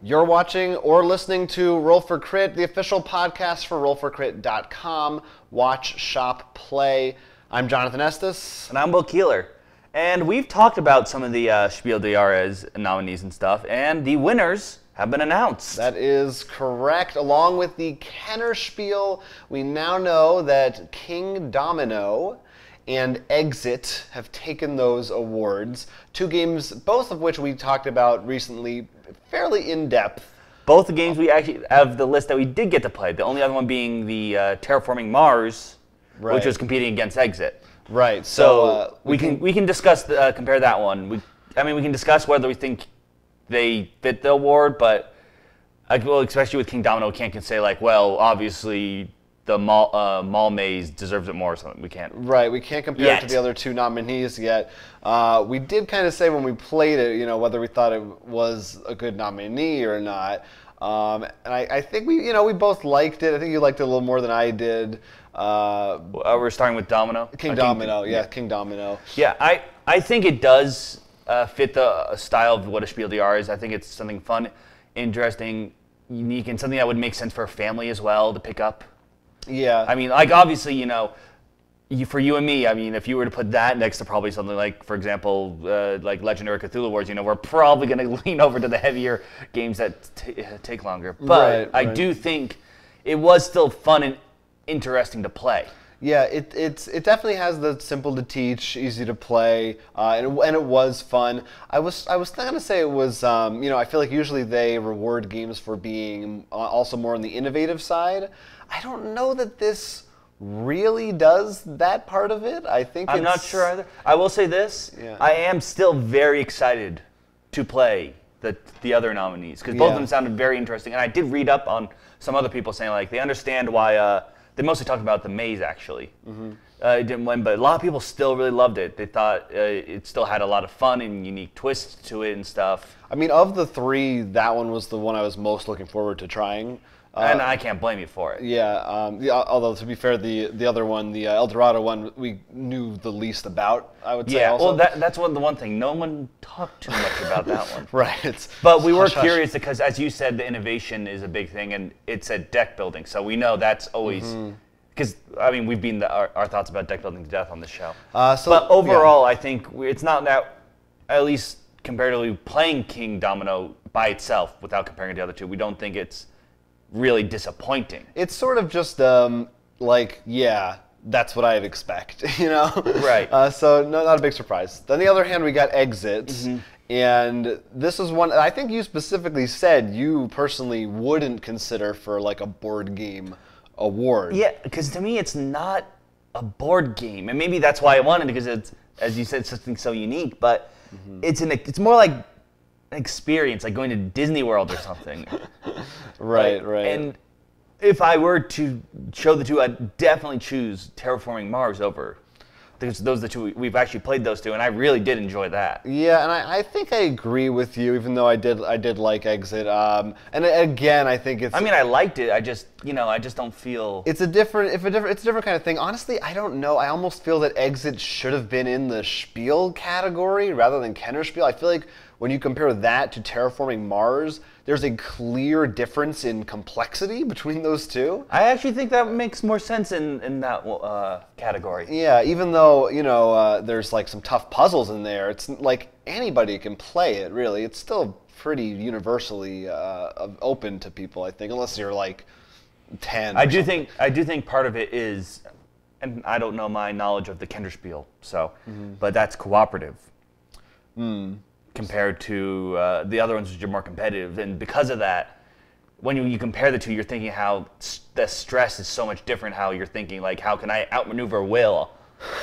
You're watching or listening to Roll for Crit, the official podcast for rollforcrit.com. Watch, shop, play. I'm Jonathan Estes. And I'm Will Keeler. And we've talked about some of the Spiel Jahres nominees and stuff, and the winners have been announced. That is correct. Along with the Kenner Spiel, we now know that King Domino and Exit have taken those awards. Two games, both of which we talked about recently, fairly in-depth. Both the games we actually have the list that we did get to play. The only other one being the Terraforming Mars, Right. which was competing against Exit. Right. So we can discuss compare that one. We can discuss whether we think they fit the award, but especially with King Domino, we can't say like, well, obviously the Mall Maze deserves it more or something. We can't. Right, we can't compare it to the other two nominees yet. We did kind of say when we played it, whether we thought it was a good nominee or not. And I think we both liked it. I think you liked it a little more than I did. We're starting with Domino. King Domino. Yeah, I think it does fit the style of what a Spiel des Jahres is. I think it's something fun, interesting, unique, and something that would make sense for a family as well to pick up. Yeah. I mean, like, obviously, for you and me, I mean, if you were to put that next to probably something like, for example, like Legendary Cthulhu Wars, we're probably going to lean over to the heavier games that take longer. But I do think it was still fun and interesting to play. Yeah, it definitely has the simple to teach, easy to play, and it was fun. I was going to say it was, I feel like usually they reward games for being also more on the innovative side. I don't know that this really does that part of it. I'm not sure either. I will say this: I am still very excited to play the other nominees because both of them sounded very interesting, and I did read up on some other people saying like they understand why. They mostly talked about the maze, actually. Mm-hmm. It didn't win, but a lot of people still really loved it. They thought it still had a lot of fun and unique twists to it and stuff. I mean, of the three, that one was the one I was most looking forward to trying. And I can't blame you for it. Yeah, although to be fair, the other one, the El Dorado one, we knew the least about, I would say. Yeah, also. well, that's the one thing. No one talked too much about that one. Right. But we were curious because, as you said, the innovation is a big thing, and it's a deck building. So we know that's always because we've been our thoughts about deck building to death on this show. But overall, I think it's not that, at least comparatively, playing King Domino by itself without comparing it to the other two. We don't think it's really disappointing. It's sort of just that's what I'd expect, Right. So not a big surprise. On the other hand, we got Exit, and this is one I think you specifically said you personally wouldn't consider for like a board game award. Yeah, because to me it's not a board game, and maybe that's why I wanted it because it's, as you said, something so unique. But it's more like an experience, like going to Disney World or something. Right. And if I were to show the two, I'd definitely choose Terraforming Mars over, because those are the two we've actually played those two, and I really did enjoy that. Yeah, and I think I agree with you, even though I did like Exit. And again, I think it's. I liked it. I just don't feel. It's a different kind of thing. Honestly, I don't know. I almost feel that Exit should have been in the Spiel category rather than Kenner Spiel. I feel like when you compare that to Terraforming Mars, there's a clear difference in complexity between those two. I actually think that makes more sense in that category. Yeah, even though, there's like some tough puzzles in there, it's like anybody can play it, really. It's still pretty universally open to people, I think, unless you're like 10 I do think part of it is, and I don't know my knowledge of the Kinderspiel, but that's cooperative. Compared to the other ones which are more competitive. And because of that, when you compare the two, you're thinking how the stress is so much different, how you're thinking, like, how can I outmaneuver Will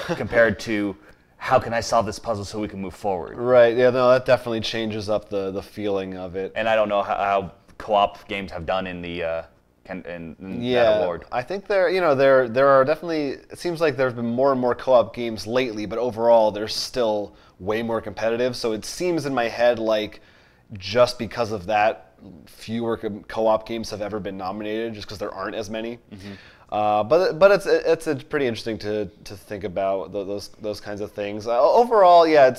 compared to how can I solve this puzzle so we can move forward? Right, yeah, no, that definitely changes up the feeling of it. And I don't know how co-op games have done in the that award. I think there are definitely, it seems like there's been more and more co-op games lately, but overall they're still way more competitive. So it seems in my head like just because of that, fewer co-op games have ever been nominated, just because there aren't as many. But it's pretty interesting to think about those kinds of things. Overall, yeah,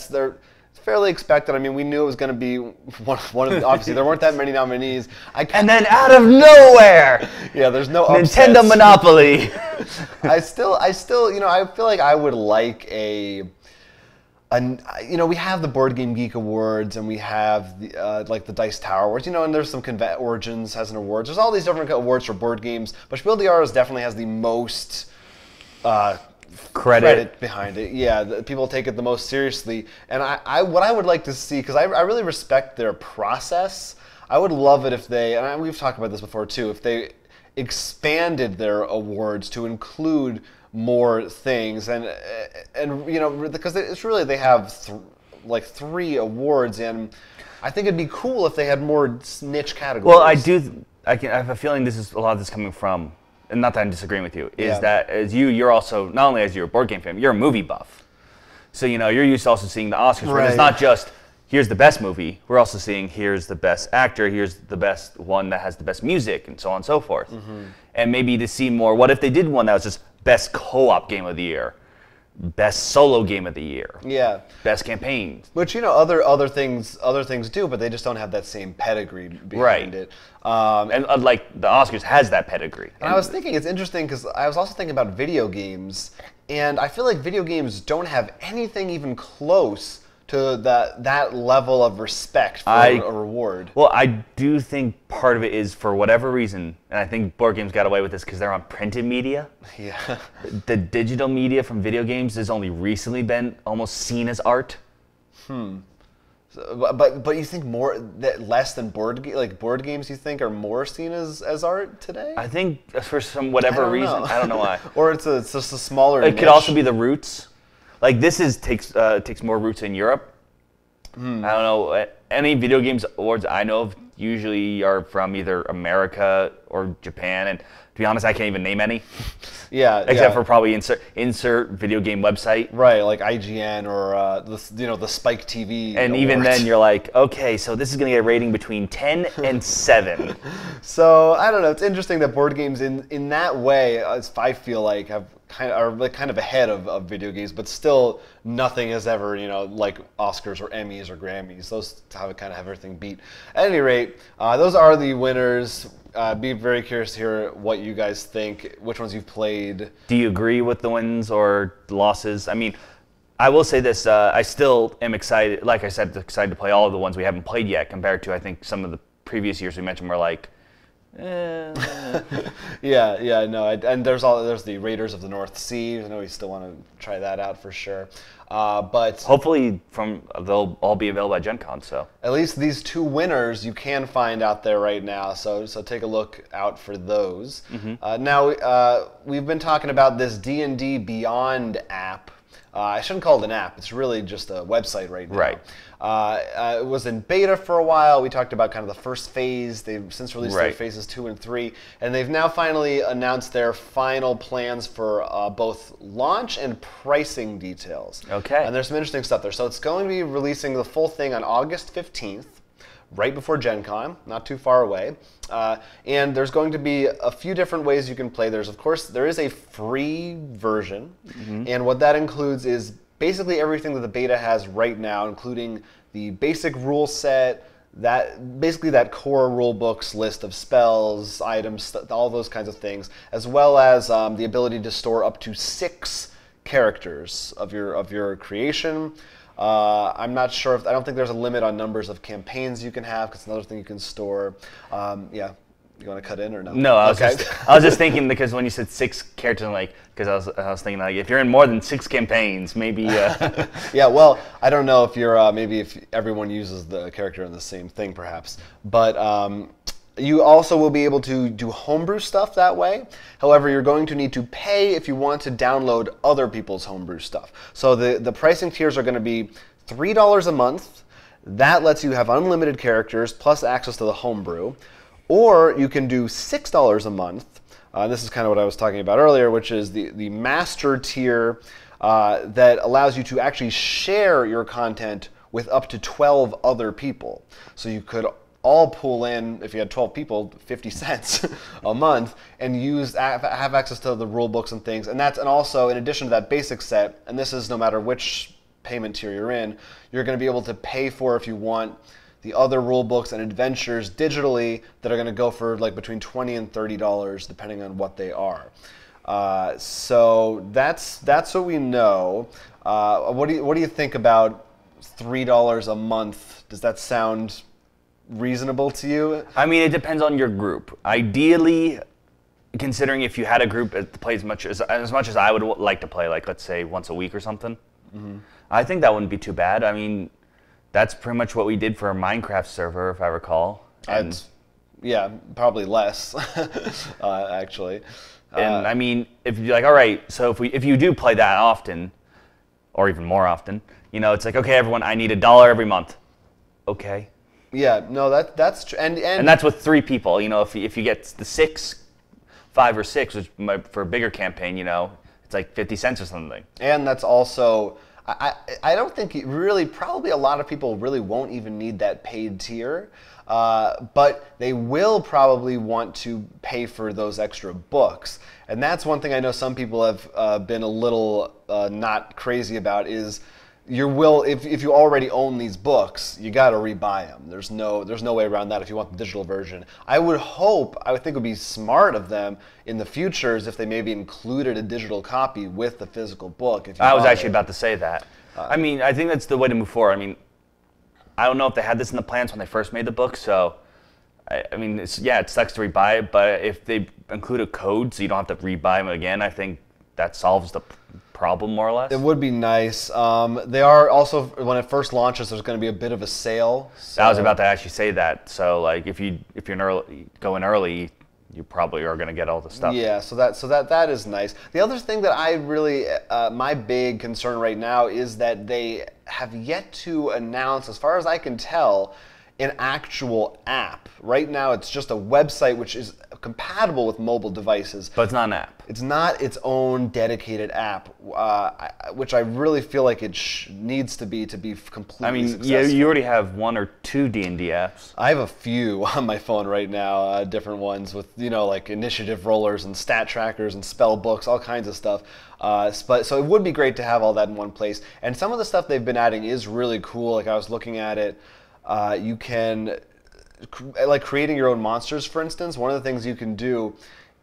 fairly expected. I mean, we knew it was going to be one of the, obviously there weren't that many nominees. And then out of nowhere, yeah, there's no Nintendo upsets. Monopoly. I still, I feel like I would like we have the Board Game Geek Awards, and we have the, like the Dice Tower Awards, and there's some Origins has an awards. There's all these different awards for board games, but Spiel definitely has the most credit behind it. Yeah, people take it the most seriously, and what I would like to see, because I really respect their process. I would love it if they, and we've talked about this before too, if they expanded their awards to include more things, and because it's really, they have like 3 awards, and I think it'd be cool if they had more niche categories. Well, I have a feeling this is a lot of this coming from, and not that I'm disagreeing with you, is that as you're also, not only as you're a board game fan, you're a movie buff. So you're used to also seeing the Oscars, where it's not just here's the best movie. We're also seeing here's the best actor, here's the best one that has the best music, and so on and so forth. And maybe to see more, what if they did one that was just best co-op game of the year, best solo game of the year, best campaign, which other things do, but they just don't have that same pedigree behind it. And like the Oscars has that pedigree. And I was thinking it's interesting because I was also thinking about video games, and I feel like video games don't have anything even close to that level of respect for a reward. Well, I do think part of it is, for whatever reason, and I think board games got away with this because they're on printed media. Yeah. The digital media from video games has only recently been almost seen as art. So, but you think less than board games, you think, are more seen as art today? I think for some whatever reason, I don't know why. Or it's just a smaller It niche. could also be the roots. Like this takes more roots in Europe. I don't know, any video games awards I know of usually are from either America or Japan, and to be honest, I can't even name any. Except for probably insert video game website. Right, like IGN or the Spike TV. And awards. even then, you're like, okay, so this is going to get a rating between 10 and 7. So I don't know. It's interesting that board games in that way, I feel like, are kind of ahead of video games, but still nothing has ever, like Oscars or Emmys or Grammys. Those kind of have everything beat. At any rate, those are the winners. Be very curious to hear what you guys think, which ones you've played. Do you agree with the wins or losses? I mean, I will say this, I still am excited, like I said, excited to play all of the ones we haven't played yet, compared to, I think, some of the previous years we mentioned were like, and there's the Raiders of the North Sea. I know we still want to try that out for sure. But hopefully they'll all be available at Gen Con. So at least these 2 winners you can find out there right now. So take a look out for those. Now we've been talking about this D&D Beyond app. I shouldn't call it an app. It's really just a website right now. Right. It was in beta for a while. We talked about kind of the first phase. They've since released their phases 2 and 3, and they've now finally announced their final plans for both launch and pricing details. Okay. And there's some interesting stuff there. So it's going to be releasing the full thing on August 15th. Right before Gen Con, not too far away. And there's going to be a few different ways you can play. Of course, there is a free version, and what that includes is basically everything that the beta has right now, including the basic rule set, basically that core rule book's list of spells, items, all those kinds of things, as well as the ability to store up to 6 characters of your creation. I'm not sure I don't think there's a limit on numbers of campaigns you can have, because it's another thing you can store. You want to cut in or no? No, I was just thinking, because when you said 6 characters, I'm like, because I was thinking, like, if you're in more than 6 campaigns, maybe. Yeah, well, I don't know if you're maybe if everyone uses the character in the same thing, perhaps, but you also will be able to do homebrew stuff that way. However, you're going to need to pay if you want to download other people's homebrew stuff. So the pricing tiers are going to be $3 a month. That lets you have unlimited characters plus access to the homebrew. Or you can do $6 a month. This is kind of what I was talking about earlier, which is the master tier that allows you to actually share your content with up to 12 other people. So you could all pull in, if you had 12 people, 50 cents a month, and have access to the rule books and things. And also, in addition to that basic set, and this is no matter which payment tier you're in, you're going to be able to pay for, if you want, the other rule books and adventures digitally that are going to go for like between $20 and $30 depending on what they are. So that's what we know. What do you think about $3 a month? Does that sound reasonable to you? I mean, it depends on your group. Ideally, considering if you had a group that plays as much as I would like to play, like let's say once a week or something, I think that wouldn't be too bad. I mean, that's pretty much what we did for a Minecraft server, if I recall. And yeah, probably less, actually. And I mean, if you're like, all right, so if you do play that often, or even more often, you know, it's like, okay, everyone, I need $1 every month. Okay. Yeah, no, that's true, and that's with 3 people. You know, if you get the 5 or 6, which for a bigger campaign, you know, it's like 50 cents or something. And that's also, I don't think really, probably a lot of people really won't even need that paid tier, but they will probably want to pay for those extra books. And that's one thing I know some people have been a little not crazy about is if you already own these books, you got to rebuy them. There's no way around that if you want the digital version. I would think it would be smart of them in the future is if they maybe included a digital copy with the physical book. I was actually about to say that. I mean, I think that's the way to move forward. I mean, I don't know if they had this in the plans when they first made the book, so I mean, it sucks to rebuy it, but if they include a code so you don't have to rebuy them again, I think that solves the problem more or less. It would be nice. They are also, when it first launches, there's going to be a bit of a sale. So. I was about to actually say that. So like if you're going early, you probably are going to get all the stuff. Yeah, so that is nice. The other thing that I really my big concern right now is that they have yet to announce, as far as I can tell, an actual app. Right now it's just a website which is compatible with mobile devices. But it's not an app. It's not its own dedicated app, which I really feel like it needs to be completely successful. Yeah, you already have 1 or 2 D&D apps. I have a few on my phone right now, different ones with, you know, like initiative rollers and stat trackers and spell books, all kinds of stuff. So it would be great to have all that in one place. And some of the stuff they've been adding is really cool. Like I was looking at it. You can, like creating your own monsters, for instance, one of the things you can do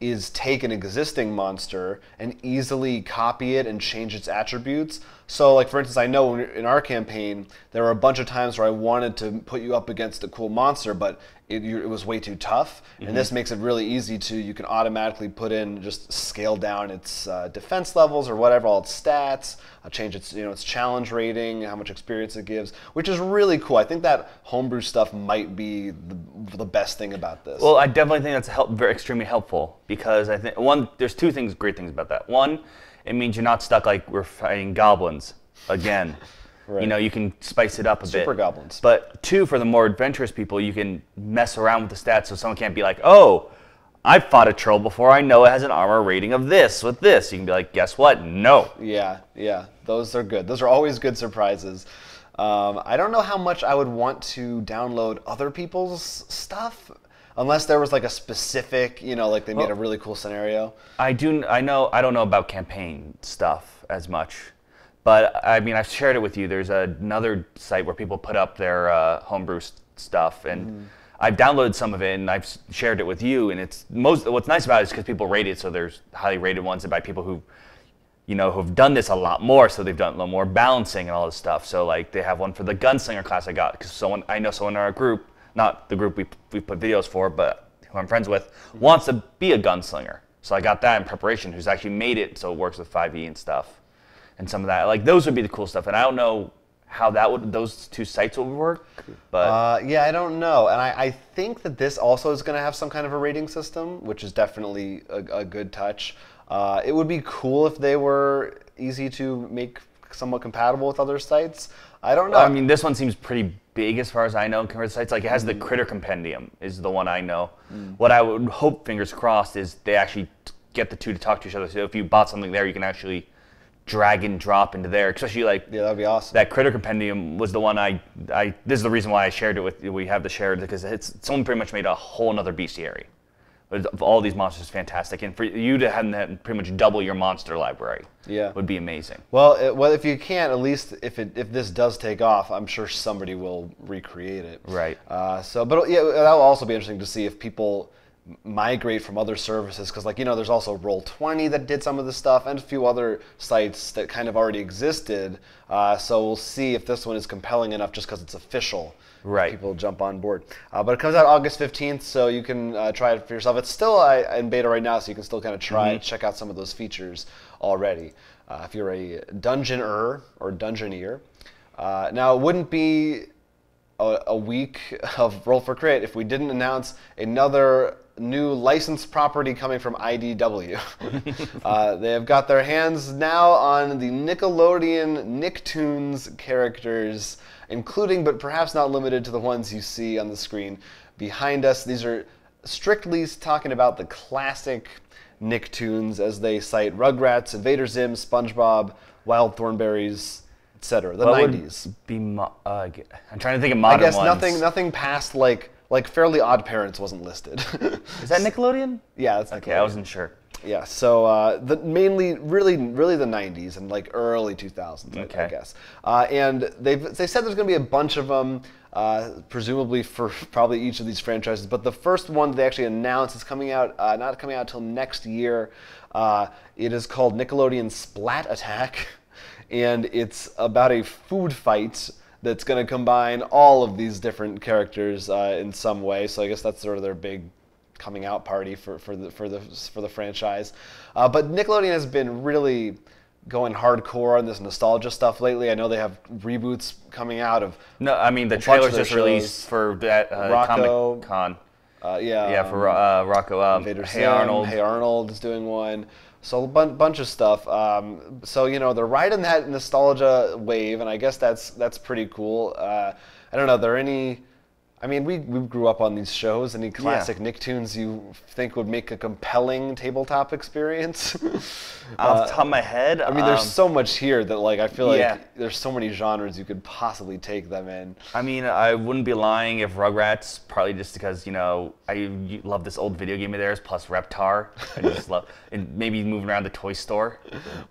is take an existing monster and easily copy it and change its attributes. So like for instance, I know in our campaign, there were a bunch of times where I wanted to put you up against a cool monster, but it was way too tough. And this makes it really easy you can automatically put in, just scale down its defense levels or whatever, all its stats, change its challenge rating, how much experience it gives, which is really cool. I think that homebrew stuff might be the best thing about this. Well, I definitely think that's very extremely helpful because I think, one, there's 2 great things about that. One, it means you're not stuck like we're fighting goblins again. Right. You know, you can spice it up a bit. Super goblins. But 2, for the more adventurous people, you can mess around with the stats so someone can't be like, oh, I fought a troll before, I know it has an armor rating of this with this. You can be like, guess what? No. Yeah. Those are good. Those are always good surprises. I don't know how much I would want to download other people's stuff. Unless there was like a specific, you know, like they made a really cool scenario. I don't know about campaign stuff as much. But I mean, I've shared it with you. There's another site where people put up their homebrew stuff, and I've downloaded some of it, and I've shared it with you. And what's nice about it is because people rate it, so there's highly rated ones by people who, you know, who've done this a lot more. So they've done a lot more balancing and all this stuff. So like they have one for the gunslinger class I got because I know someone in our group, not the group we put videos for, but who I'm friends with, wants to be a gunslinger. So I got that in preparation. Who's actually made it so it works with 5e and stuff. And some of that, like those would be the cool stuff, and I don't know how those 2 sites would work, but yeah, I don't know, and I think that this also is going to have some kind of a rating system, which is definitely a good touch. It would be cool if they were easy to make somewhat compatible with other sites. I don't know. I mean, this one seems pretty big as far as I know compared to sites. Like it has the Critter Compendium is the one I know. What I would hope, fingers crossed, is they actually get the 2 to talk to each other. So if you bought something there, you can actually drag and drop into there, especially like that'd be awesome. That Critter Compendium was the one this is the reason why I shared it with you. We have to share it because someone pretty much made a whole another bestiary of all these monsters is fantastic, and for you to have that pretty much double your monster library, would be amazing. Well, well, if you can't, at least if this does take off, I'm sure somebody will recreate it. Right. But yeah, that will also be interesting to see if people migrate from other services, because like there's also Roll20 that did some of this stuff, and a few other sites that kind of already existed. So we'll see if this one is compelling enough just because it's official. Right. People jump on board. But it comes out August 15th, so you can try it for yourself. It's still in beta right now, so you can still kind of try it, check out some of those features already. If you're a dungeoner or dungeoneer. Now, it wouldn't be a week of Roll for Crit if we didn't announce another new licensed property coming from IDW. They have got their hands now on the Nickelodeon Nicktoons characters, including, but perhaps not limited to, the ones you see on the screen behind us. These are strictly talking about the classic Nicktoons, as they cite Rugrats, Invader Zim, SpongeBob, Wild Thornberrys, etc. The 90s. I'm trying to think of modern ones. I guess nothing past like Fairly Odd Parents wasn't listed. Is that Nickelodeon? Yeah, that's Nickelodeon. Okay, I wasn't sure. Yeah, so mainly, really the 90s and like early 2000s, I guess. And they said there's going to be a bunch of them, presumably for probably each of these franchises. But the first one they actually announced is coming out, not coming out until next year. It is called Nickelodeon Splat Attack, and it's about a food fight that's going to combine all of these different characters in some way. So I guess that's sort of their big coming out party for the franchise. But Nickelodeon has been really going hardcore on this nostalgia stuff lately. I know they have reboots coming out of. No, I mean the trailers just released for that Rocco, Comic-Con. For Rocco. Hey Arnold. Hey Arnold is doing one. So a bunch of stuff. So they're riding that nostalgia wave, and I guess that's pretty cool. I don't know. Are there any? I mean, we grew up on these shows. Any classic Nicktoons you think would make a compelling tabletop experience? Off the top of my head, I mean, there's so much here that I feel like there's so many genres you could possibly take them in. I mean, I wouldn't be lying if Rugrats, partly just because I love this old video game of theirs, plus Reptar. I just love, and maybe moving around the toy store.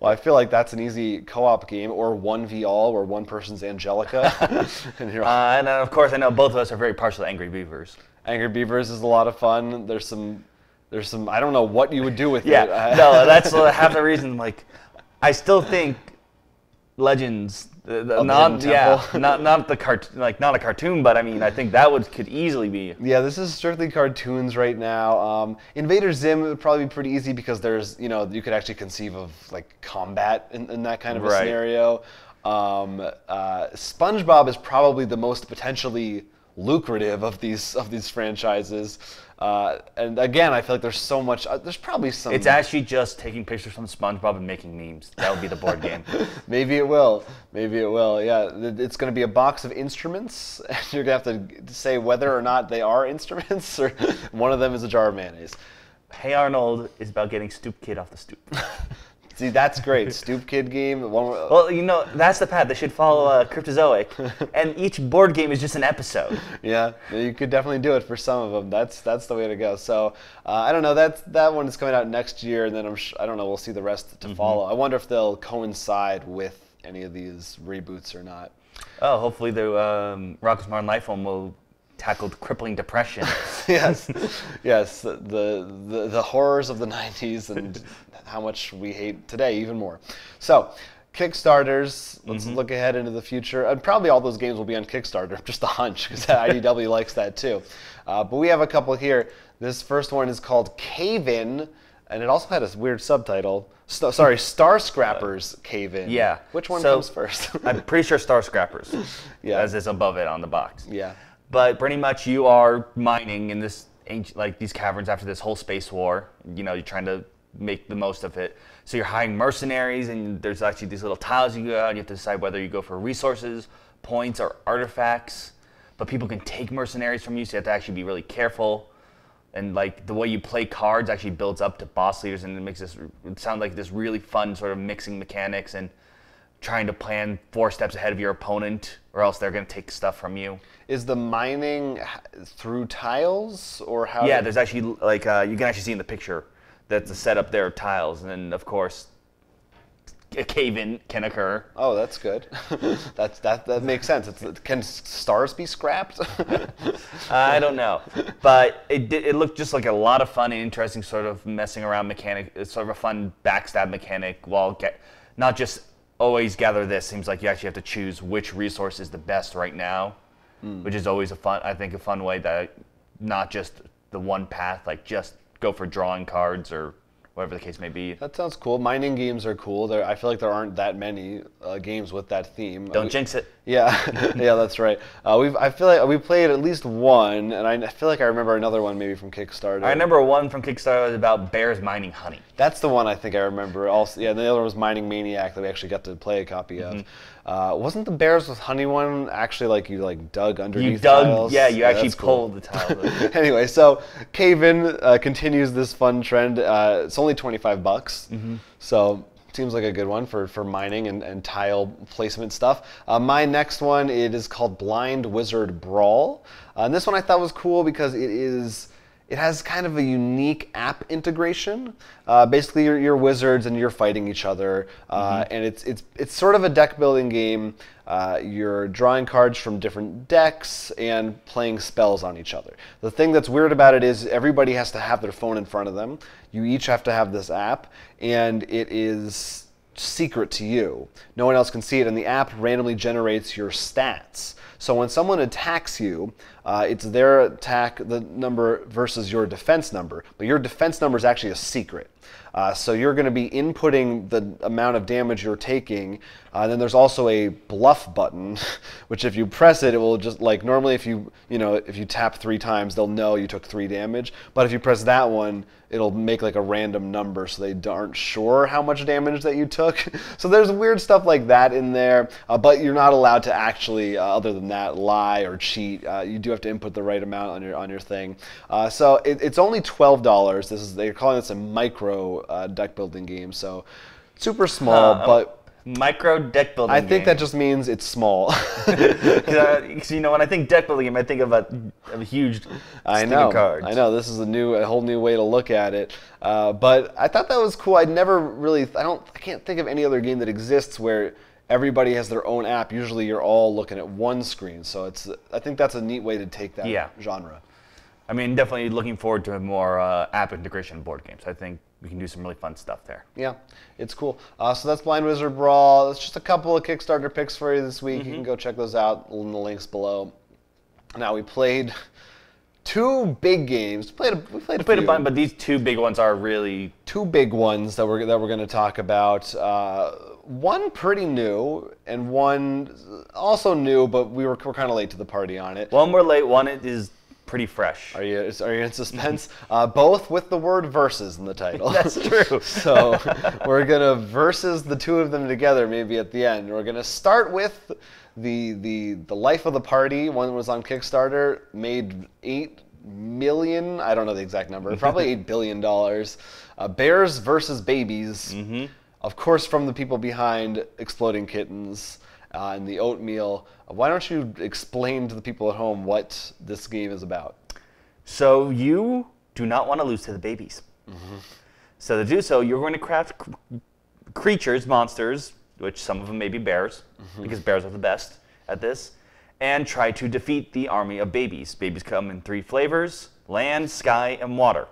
Well, I feel like that's an easy co-op game, or 1v-all, where one person's Angelica. And of course, I know both of us are very partial to Angry Beavers. Angry Beavers is a lot of fun. There's some. I don't know what you would do with it. No, that's half the reason. I still think Legends, not the cartoon, not a cartoon, but I mean, I think that could easily be. Yeah, this is strictly cartoons right now. Invader Zim would probably be pretty easy because there's, you could actually conceive of combat in that kind of a scenario. SpongeBob is probably the most potentially lucrative of these franchises, and again, I feel like there's so much. There's probably some. It's actually just taking pictures from SpongeBob and making memes. That would be the board game. Maybe it will. Yeah, it's going to be a box of instruments, and you're going to have to say whether or not they are instruments, or one of them is a jar of mayonnaise. Hey Arnold is about getting Stoop Kid off the stoop. See, that's great. Stoop Kid game. Well, that's the path. They should follow Cryptozoic, and each board game is just an episode. Yeah, you could definitely do it for some of them. That's the way to go. So I don't know. That one is coming out next year, and then I don't know. We'll see the rest to follow. I wonder if they'll coincide with any of these reboots or not. Oh, hopefully the Rocko's Modern Life one will tackle crippling depression. yes. The horrors of the 90s and how much we hate today even more. So, Kickstarters, let's look ahead into the future. And probably all those games will be on Kickstarter, just a hunch, because IDW likes that too. But we have a couple here. This first one is called Cave In, and it also had a weird subtitle. Star Scrappers Cave In. Yeah. Which one comes first? I'm pretty sure Star Scrappers, as is above it on the box. Yeah. But pretty much you are mining in this these caverns after this whole space war. You're trying to make the most of it. So you're hiring mercenaries, and there's actually these little tiles you go out, and you have to decide whether you go for resources, points, or artifacts. But people can take mercenaries from you, so you have to actually be really careful. And the way you play cards actually builds up to boss leaders, and it makes it sound like this really fun sort of mixing mechanics and trying to plan 4 steps ahead of your opponent, or else they're going to take stuff from you. Is the mining through tiles, or how? Yeah, there's actually, like, you can actually see in the picture that the setup there of tiles, and then, of course, a cave-in can occur. Oh, that's good. that makes sense. Can stars be scrapped? I don't know, but it looked just like a lot of fun and interesting sort of messing around mechanic. It's sort of a fun backstab mechanic while not just always gather this. Seems like you actually have to choose which resource is the best right now, which is always a fun way that not just the one path, like just go for drawing cards or whatever the case may be. That sounds cool. Mining games are cool. I feel like there aren't that many games with that theme. Don't jinx it. Yeah, yeah, that's right. I feel like we played at least one, and I feel like I remember another one maybe from Kickstarter. I remember one from Kickstarter was about bears mining honey. That's the one I think I remember. Also, yeah, and the other one was Mining Maniac that we actually got to play a copy of. Wasn't the bears with honey one actually like you like dug underneath tiles? Yeah, you actually pulled the tiles. Anyway, so Cave-In continues this fun trend. It's only $25, so seems like a good one for mining and tile placement stuff. My next one, it is called Blind Wizard Brawl. And this one I thought was cool because it has kind of a unique app integration. Basically, you're wizards and you're fighting each other, and it's sort of a deck building game. You're drawing cards from different decks and playing spells on each other. The thing that's weird about it is everybody has to have their phone in front of them. You each have to have this app, and it is secret to you. No one else can see it, and the app randomly generates your stats. So when someone attacks you, it's their attack the number versus your defense number, but your defense number is actually a secret. So you're going to be inputting the amount of damage you're taking. Then there's also a bluff button, which if you press it, it will just like normally if you tap 3 times, they'll know you took 3 damage. But if you press that one, it'll make like a random number so they aren't sure how much damage that you took. So there's weird stuff like that in there, but you're not allowed to actually, other than that, lie or cheat. You do have to input the right amount on your thing. So it's only $12. They're calling this a micro deck building game, so super small, but micro deck building game. I think that just means it's small. Because when I think deck building game, I think of a huge stick of cards. I know. This is a whole new way to look at it. But I thought that was cool. I can't think of any other game that exists where everybody has their own app. Usually you're all looking at one screen. So I think that's a neat way to take that genre. I mean, definitely looking forward to more app integration board games. I think we can do some really fun stuff there. Yeah, it's cool. So that's Blind Wizard Brawl. That's just a couple of Kickstarter picks for you this week. You can go check those out in the links below. Now we played 2 big games. We played a bunch, but these 2 big ones are really 2 big ones that we're going to talk about. One pretty new, and one also new, but we're kind of late to the party on it. One we're late. One is pretty fresh. Are you in suspense? Both with the word versus in the title. That's true. So we're gonna versus the 2 of them together maybe at the end. We're gonna start with the life of the party. One was on Kickstarter, made $8 million. I don't know the exact number. Probably $8 billion. Bears versus babies. Of course, from the people behind Exploding Kittens. And the oatmeal. Why don't you explain to the people at home what this game is about? So you do not want to lose to the babies. So to do so, you're going to craft creatures, monsters, which some of them may be bears, because bears are the best at this, and try to defeat the army of babies. Babies come in 3 flavors: land, sky, and water.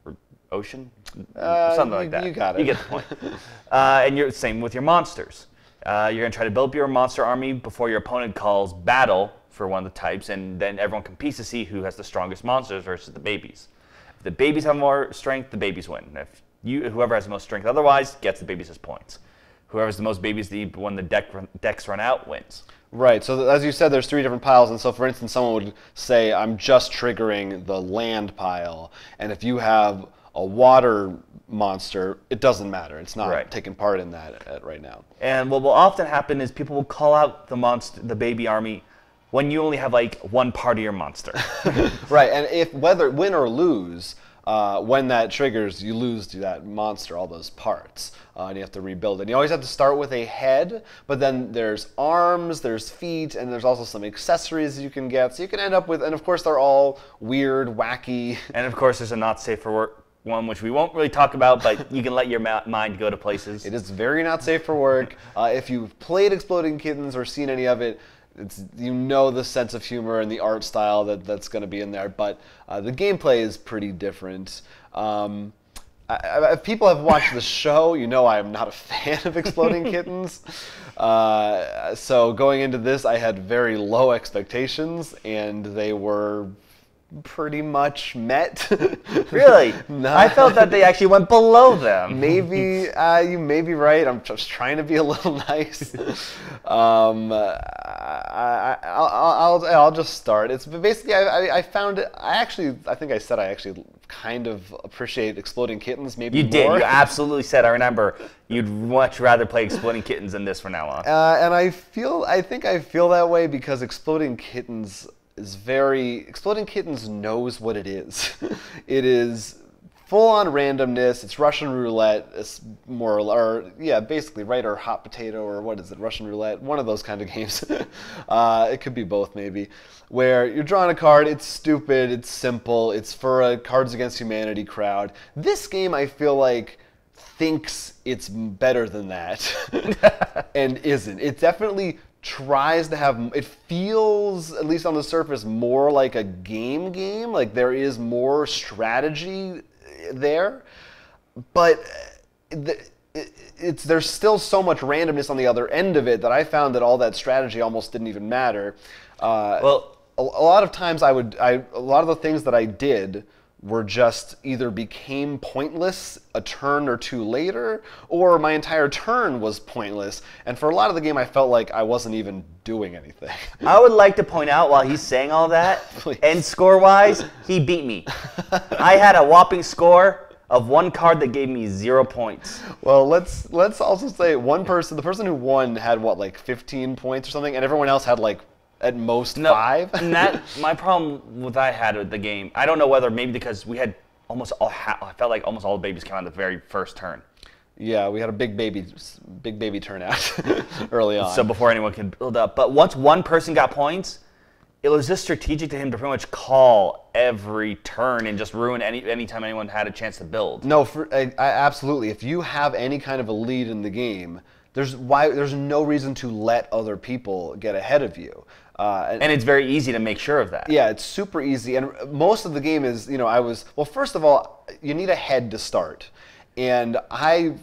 Or ocean? Something like that. You got it. You get the point. And you're the same with your monsters. You're going to try to build up your monster army before your opponent calls battle for one of the types, and then everyone competes to see who has the strongest monsters versus the babies. If the babies have more strength, the babies win. If whoever has the most strength otherwise gets the babies as points. Whoever has the most babies when the decks run out wins. Right, so as you said, there's 3 different piles, and so for instance, someone would say, I'm just triggering the land pile, and if you have a water monster, it doesn't matter. It's not taking part in that right now. And what will often happen is people will call out the baby army when you only have like one part of your monster. Right, and if win or lose, when that triggers, you lose to that monster all those parts, and you have to rebuild it. And you always have to start with a head, but then there's arms, there's feet, and there's also some accessories you can get. So you can end up with, and of course they're all weird, wacky. And of course there's a not safe for work one, which we won't really talk about, but you can let your mind go to places. It is very not safe for work. If you've played Exploding Kittens or seen any of it, you know the sense of humor and the art style that's going to be in there, but the gameplay is pretty different. If people have watched the show, you know I am not a fan of Exploding Kittens. So going into this, I had very low expectations, and they were pretty much met. Really? No. I felt that they actually went below them. Maybe you may be right. I'm just trying to be a little nice. I'll just start. It's basically I found it. I think I said I actually kind of appreciate Exploding Kittens. Maybe you more. did. You absolutely said. I remember you'd much rather play Exploding Kittens than this from now on. And I think I feel that way because Exploding Kittens knows what it is. It is full-on randomness. It's Russian roulette. It's basically, right, or hot potato, or what is it, Russian roulette? One of those kind of games. It could be both, maybe. Where you're drawing a card, it's stupid, it's simple, it's for a Cards Against Humanity crowd. This game, I feel like, thinks it's better than that, and isn't. It definitely tries to have, it feels, at least on the surface, more like a game, like there is more strategy there, but there's still so much randomness on the other end of it that I found that all that strategy almost didn't even matter. Well, a lot of times a lot of the things that I did were just either became pointless a turn or two later, or my entire turn was pointless. And for a lot of the game, I felt like I wasn't even doing anything. I would like to point out, while he's saying all that, end score-wise, he beat me. I had a whopping score of one card that gave me 0 points. Well, let's also say the person who won had, what, like 15 points or something, and everyone else had like at most 5. And my problem with I had with the game, I don't know whether maybe because we had I felt like almost all the babies came on the very first turn. Yeah, we had a big baby turnout early on. So before anyone could build up. But once one person got points, it was just strategic to him to pretty much call every turn and just ruin any time anyone had a chance to build. No, absolutely. If you have any kind of a lead in the game, there's no reason to let other people get ahead of you. And it's very easy to make sure of that. Yeah, it's super easy. And most of the game is, well, first of all, you need a head to start. And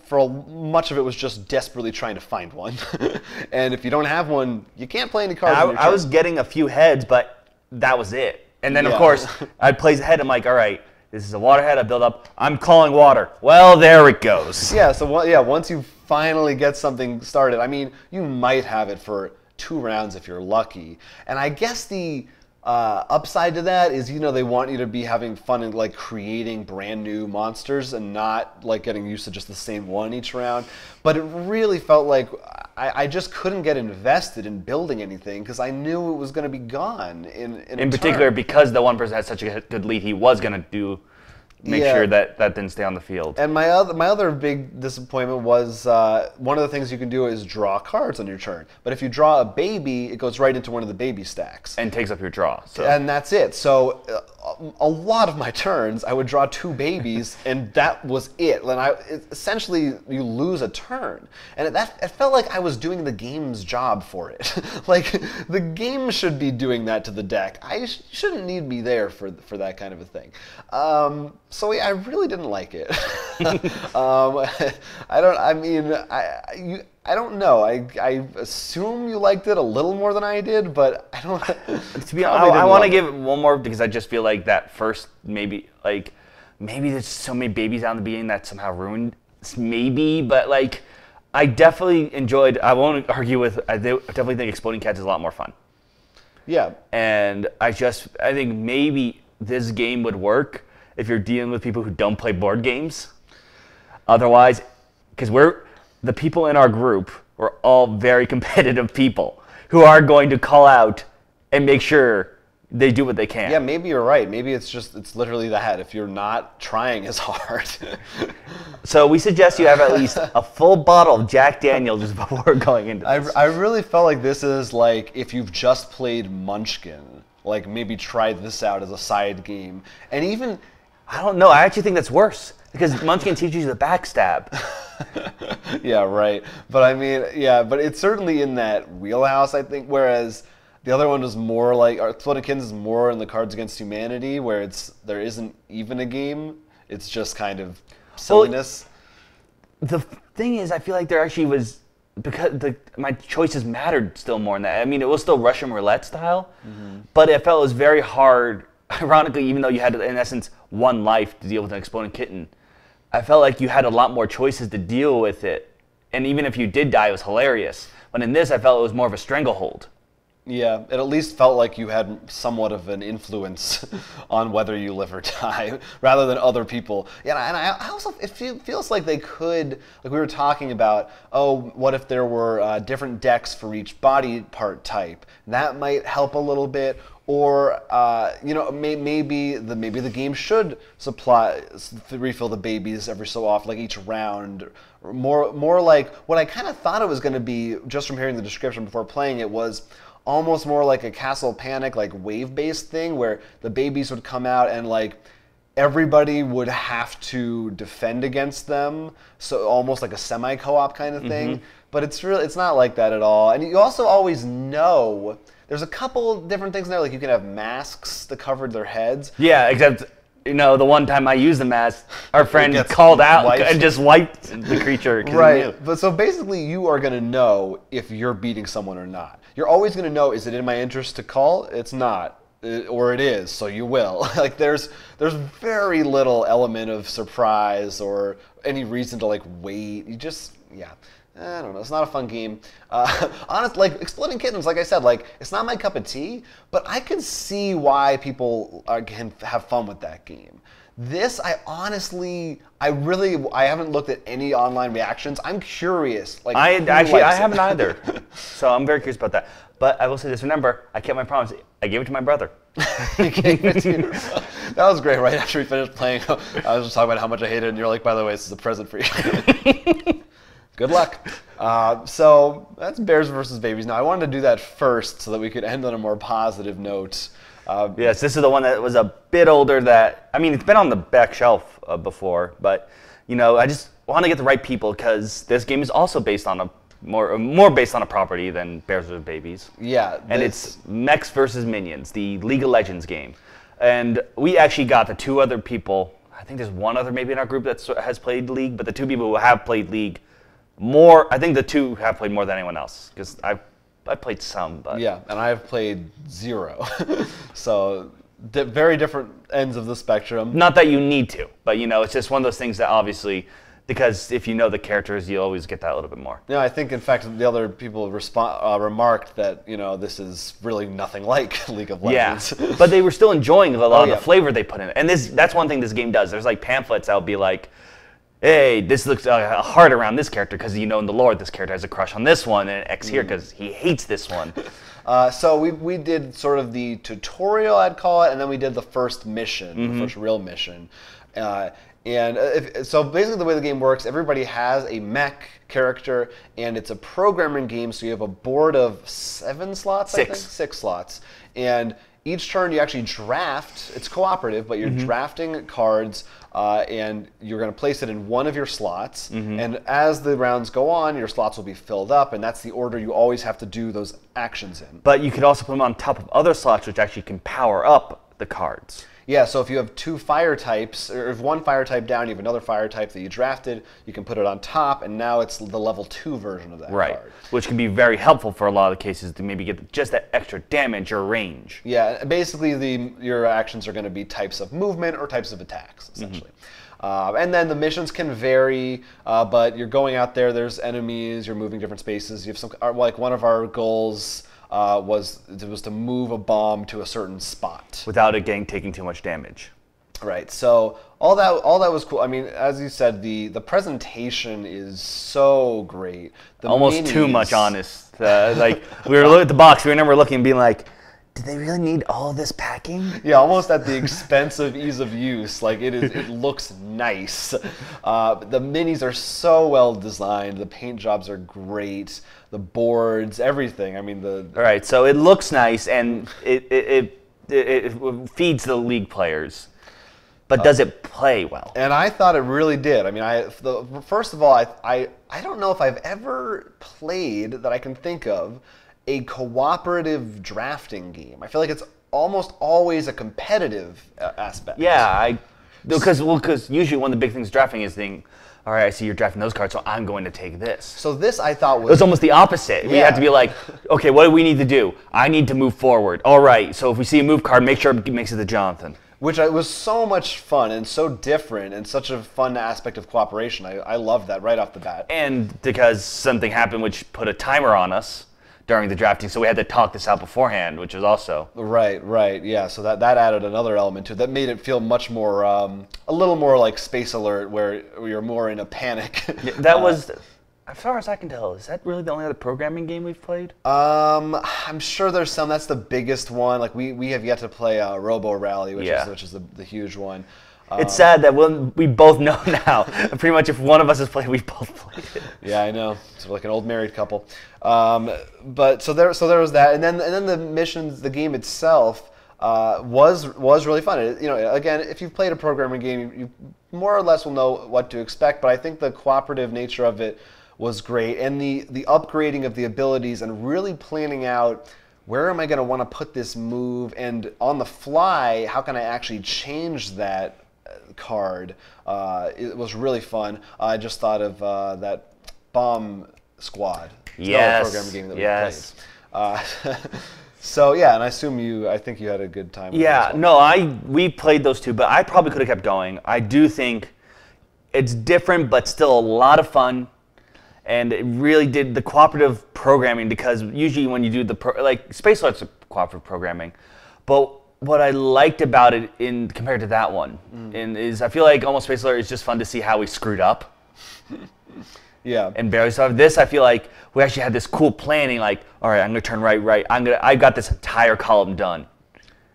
for much of it, was just desperately trying to find one. And if you don't have one, you can't play any cards. I was getting a few heads, but that was it. And then, of course, I'd play the head. I'm like, all right, this is a water head. I build up. I'm calling water. Well, there it goes. Yeah, so once you finally get something started, I mean, you might have it for 2 rounds if you're lucky. And I guess the upside to that is, they want you to be having fun and like creating brand new monsters and not like getting used to just the same one each round. But it really felt like I just couldn't get invested in building anything because I knew it was going to be gone in particular because the one person had such a good lead, he was going to make sure that didn't stay on the field. And my other big disappointment was one of the things you can do is draw cards on your turn. But if you draw a baby, it goes right into one of the baby stacks. And takes up your draw. So. And that's it. So a lot of my turns, I would draw 2 babies, and that was it. And essentially, you lose a turn. And it felt like I was doing the game's job for it. Like, the game should be doing that to the deck. I shouldn't need me there for that kind of a thing. So I really didn't like it. I don't know. I assume you liked it a little more than I did, but I don't. To be honest, I want to give it one more because I just feel like that first maybe there's so many babies out in the beginning that somehow ruined maybe, but like I definitely enjoyed. I won't argue with. I definitely think Exploding Cats is a lot more fun. Yeah. And I think maybe this game would work if you're dealing with people who don't play board games. Otherwise, because the people in our group are all very competitive people who are going to call out and make sure they do what they can. Yeah, maybe you're right. Maybe it's literally that. If you're not trying as hard. So we suggest you have at least a full bottle of Jack Daniels before going into this. I really felt like this is like if you've just played Munchkin, like maybe try this out as a side game. And even I don't know. I actually think that's worse because Munchkin teaches you the backstab. Yeah, right. But I mean, yeah, but it's certainly in that wheelhouse, I think, whereas the other one was more like, Exploding Kittens is more in the Cards Against Humanity, where there isn't even a game. It's just kind of silliness. Well, the thing is, I feel like there actually was, because my choices mattered still more in that. I mean, it was still Russian roulette style, but it felt it was very hard. Ironically, even though you had, in essence, one life to deal with an exploding kitten, I felt like you had a lot more choices to deal with it. And even if you did die, it was hilarious. But in this, I felt it was more of a stranglehold. Yeah, it at least felt like you had somewhat of an influence on whether you live or die, rather than other people. Yeah, and I also, it feels like they could, like we were talking about, oh, what if there were different decks for each body part type? That might help a little bit. Or you know, maybe the game should refill the babies every so often, like each round. More like what I kind of thought it was going to be just from hearing the description before playing it was almost more like a Castle Panic, like wave-based thing where the babies would come out and like everybody would have to defend against them. So almost like a semi-co-op kind of thing. But it's not like that at all. And you also always know. There's a couple different things in there, like you can have masks that covered their heads. Yeah, except, you know, the one time I used the mask, our friend called out and just wiped the creature. Right, but so basically you are going to know if you're beating someone or not. You're always going to know, is it in my interest to call? It's not. Or it is, so you will. Like there's very little element of surprise or any reason to like wait. You just, yeah. I don't know. It's not a fun game. Honestly, like Exploding Kittens, like I said, like it's not my cup of tea, but I can see why people can have fun with that game. This, I haven't looked at any online reactions. I'm curious. Like I haven't either. So I'm very curious about that. But I will say this: remember, I kept my promise. I gave it to my brother. You gave it to your brother. That was great. Right after we finished playing, I was just talking about how much I hated it, and you're like, "By the way, this is a present for you." Good luck. So that's Bears versus Babies. Now I wanted to do that first so that we could end on a more positive note. Yes, this is the one that was a bit older. That I mean, it's been on the back shelf before, but you know, I just want to get the right people because this game is also based on a more based on a property than Bears versus Babies. Yeah, and it's Mechs versus Minions, the League of Legends game, and we actually got the two other people. I think there's one other maybe in our group that has played League, but the two people who have played League. I think the two have played more than anyone else because I played some, but yeah, and I've played 0, so very different ends of the spectrum. Not that you need to, but you know, it's just one of those things that obviously, because if you know the characters, you always get that a little bit more. Yeah, I think in fact the other people remarked that you know this is really nothing like League of Legends. Yeah, but they were still enjoying a lot of the flavor they put in it, and that's one thing this game does. There's like pamphlets that'll be like, hey, this looks a heart around this character because you know in the lore this character has a crush on this one and X here because he hates this one. So we did sort of the tutorial, I'd call it, and then we did the first mission, the first real mission. So basically the way the game works, everybody has a mech character, and it's a programming game, so you have a board of 7 slots, I think? 6 slots. And each turn you actually draft, it's cooperative, but you're drafting cards, and you're going to place it in one of your slots, and as the rounds go on, your slots will be filled up, and that's the order you always have to do those actions in. But you could also put them on top of other slots, which actually can power up the cards. Yeah, so if you have 2 fire types, or if one fire type down, you have another fire type that you drafted, you can put it on top, and now it's the level 2 version of that card. Which can be very helpful for a lot of the cases to maybe get just that extra damage or range. Yeah, basically your actions are going to be types of movement or types of attacks, essentially. And then the missions can vary, but you're going out there, there's enemies, you're moving different spaces. You have some, like one of our goals was to move a bomb to a certain spot without it taking too much damage. Right. So all that was cool. I mean, as you said, the presentation is so great. Almost too much, honest. Like we were looking at the box, we remember looking and being like, do they really need all this packing? Yeah, almost at the expense of ease of use. Like it looks nice. The minis are so well designed. The paint jobs are great. The boards, everything. I mean, All right, so it looks nice and it feeds the League players. But does it play well? And I thought it really did. I mean, first of all, I don't know if I've ever played that I can think of a cooperative drafting game. I feel like it's almost always a competitive aspect. Yeah, because usually one of the big things drafting is all right, I see you're drafting those cards, so I'm going to take this. So this I thought was... It was almost the opposite. Yeah. We had to be like, okay, what do we need to do? I need to move forward. All right, so if we see a move card, make sure it makes it to Jonathan. Which was so much fun and so different and such a fun aspect of cooperation. I loved that right off the bat. And because something happened which put a timer on us during the drafting, so we had to talk this out beforehand, which was also... Right, yeah. So that added another element to it. That made it feel much more, a little more like Space Alert, where you're more in a panic. Yeah, that was... As far as I can tell, is that really the only other programming game we've played? I'm sure there's some. That's the biggest one. Like we have yet to play Robo Rally, which is the huge one. It's sad that we both know now. Pretty much, if one of us has played, we both played it. Yeah, I know. It's like an old married couple. But so there was that, and then the missions, the game itself was really fun. Again, if you've played a programming game, you more or less will know what to expect. But I think the cooperative nature of it was great, and the upgrading of the abilities and really planning out where am I going to want to put this move, and on the fly, how can I actually change that card? It was really fun. I just thought of that Bomb Squad. Yes. Programming game that we played. So yeah, and I think you had a good time. Yeah, no, we played those two, but I probably could have kept going. I do think it's different, but still a lot of fun. And it really did the cooperative programming, because usually when you do Space Alert's cooperative programming, but what I liked about it compared to that one is I feel like almost Space Alert is just fun to see how we screwed up. Yeah. And barely solved this. I feel like we actually had this cool planning. Like, all right, I'm gonna turn right. I've got this entire column done.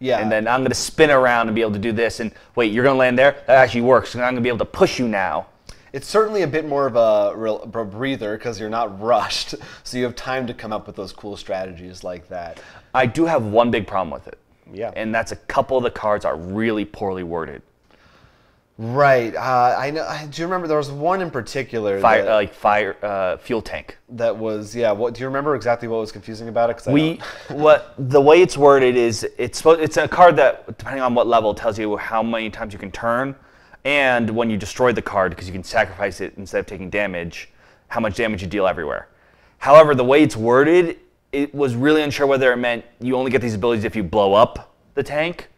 Yeah. And then I'm gonna spin around and be able to do this. And wait, you're gonna land there? That actually works. And I'm gonna be able to push you now. It's certainly a bit more of a breather because you're not rushed, so you have time to come up with those cool strategies like that. I do have one big problem with it. Yeah. And that's a couple of the cards are really poorly worded. Right. I know. Do you remember there was one in particular? Fuel tank. That was What do you remember exactly what was confusing about it? The way it's worded is it's a card that, depending on what level, tells you how many times you can turn. And when you destroy the card, because you can sacrifice it instead of taking damage, how much damage you deal everywhere. However, the way it's worded, it was really unsure whether it meant you only get these abilities if you blow up the tank,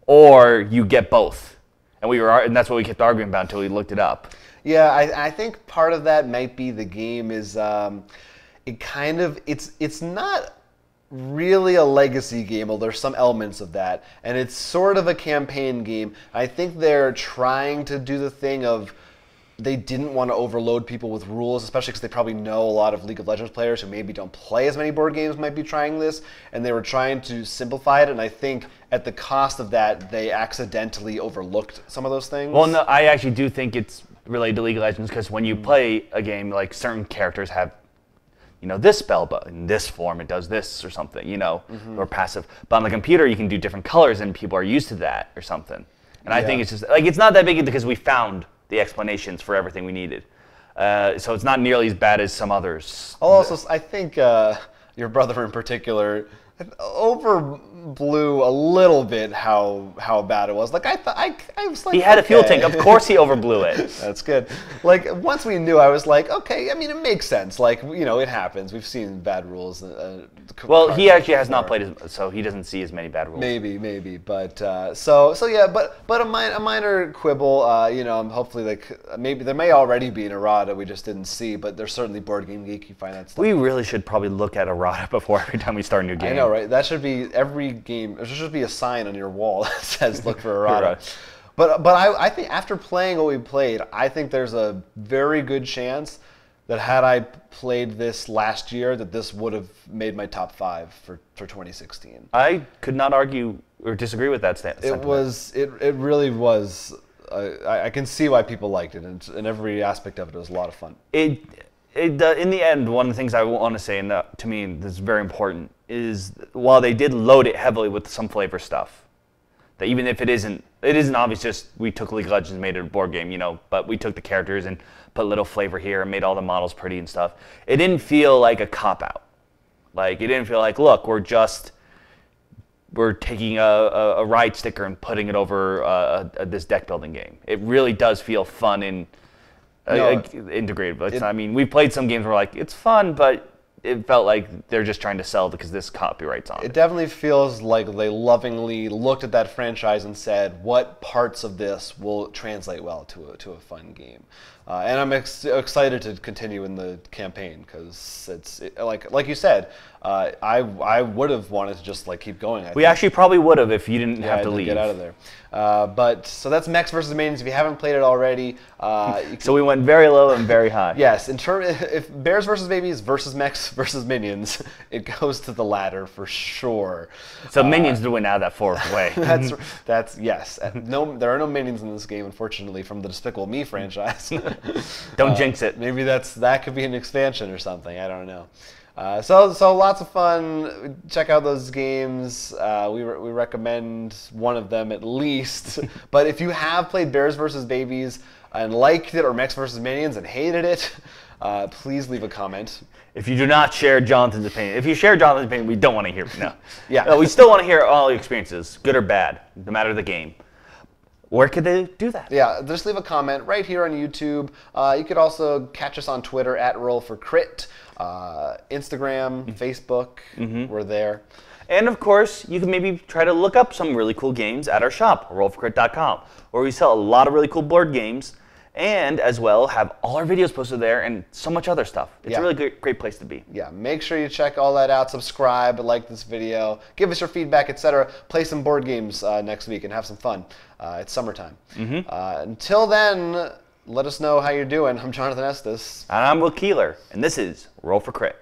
or you get both. And that's what we kept arguing about until we looked it up. Yeah, I think part of that might be the game is it's not really a legacy game, although there's some elements of that, and it's sort of a campaign game. I think they're trying to do the thing of they didn't want to overload people with rules, especially because they probably know a lot of League of Legends players who maybe don't play as many board games might be trying this, and they were trying to simplify it, and I think at the cost of that, they accidentally overlooked some of those things. Well, no, I actually do think it's related to League of Legends, because when you play a game, like certain characters have this spell, but in this form it does this or something, or passive. But on the computer, you can do different colors, and people are used to that or something. And I think it's just, it's not that big because we found the explanations for everything we needed. So it's not nearly as bad as some others. I think your brother in particular overblew a little bit how bad it was. Like I was like, he had a fuel tank. Of course he overblew it. That's good. Like once we knew, I was like, okay. I mean, it makes sense. Like it happens. We've seen bad rules. Well, he actually has not played, so he doesn't see as many bad rules. Maybe. But so yeah. But a minor quibble. Hopefully maybe there may already be an errata we just didn't see. But there's certainly Board Game Geek. You find that stuff. We really should probably look at errata before every time we start a new game. I know, right? That should be every game. There should be a sign on your wall that says "Look for errata." But I think after playing what we played, I think there's a very good chance that had I played this last year, that this would have made my top 5 for 2016. I could not argue or disagree with that sentiment. It really was. I can see why people liked it, and every aspect of it was a lot of fun. In the end, one of the things I want to say, and to me that's very important, is while they did load it heavily with some flavor stuff, that even if it isn't obvious, just we took League of Legends and made it a board game, but we took the characters and put a little flavor here and made all the models pretty and stuff. It didn't feel like a cop-out. Like, it didn't feel like, look, we're taking a ride sticker and putting it over this deck building game. It really does feel fun and integrated. I mean, we've played some games where like it's fun, but it felt like they're just trying to sell it because this copyright's on it. It definitely feels like they lovingly looked at that franchise and said, what parts of this will translate well to a fun game? And I'm excited to continue in the campaign because like you said, I would have wanted to just like keep going. We actually probably would have if you didn't have to leave. Get out of there. But so that's Mechs versus Minions. If you haven't played it already, so we went very low and very high. Yes, if Bears versus Babies versus Mechs versus Minions, it goes to the latter for sure. So Minions to win out of that fourth way. That's yes. No, there are no Minions in this game, unfortunately, from the Despicable Me franchise. Don't jinx it. Maybe that could be an expansion or something. I don't know. So lots of fun. Check out those games. We recommend one of them at least. But if you have played Bears vs. Babies and liked it, or Mechs vs. Minions and hated it, please leave a comment. If you do not share Jonathan's opinion, if you share Jonathan's opinion, we don't want to hear it. No. Yeah. We still want to hear all the experiences, good or bad, no matter the game. Where could they do that? Yeah, just leave a comment right here on YouTube. You could also catch us on Twitter at Roll4Crit, Instagram, Facebook. We're there. And of course, you can maybe try to look up some really cool games at our shop, roll4crit.com, where we sell a lot of really cool board games, and as well have all our videos posted there and so much other stuff. It's a really great place to be. Yeah, make sure you check all that out. Subscribe, like this video, give us your feedback, etc. Play some board games next week and have some fun. It's summertime. Until then, let us know how you're doing. I'm Jonathan Estes. And I'm Will Keeler, and this is Roll for Crit.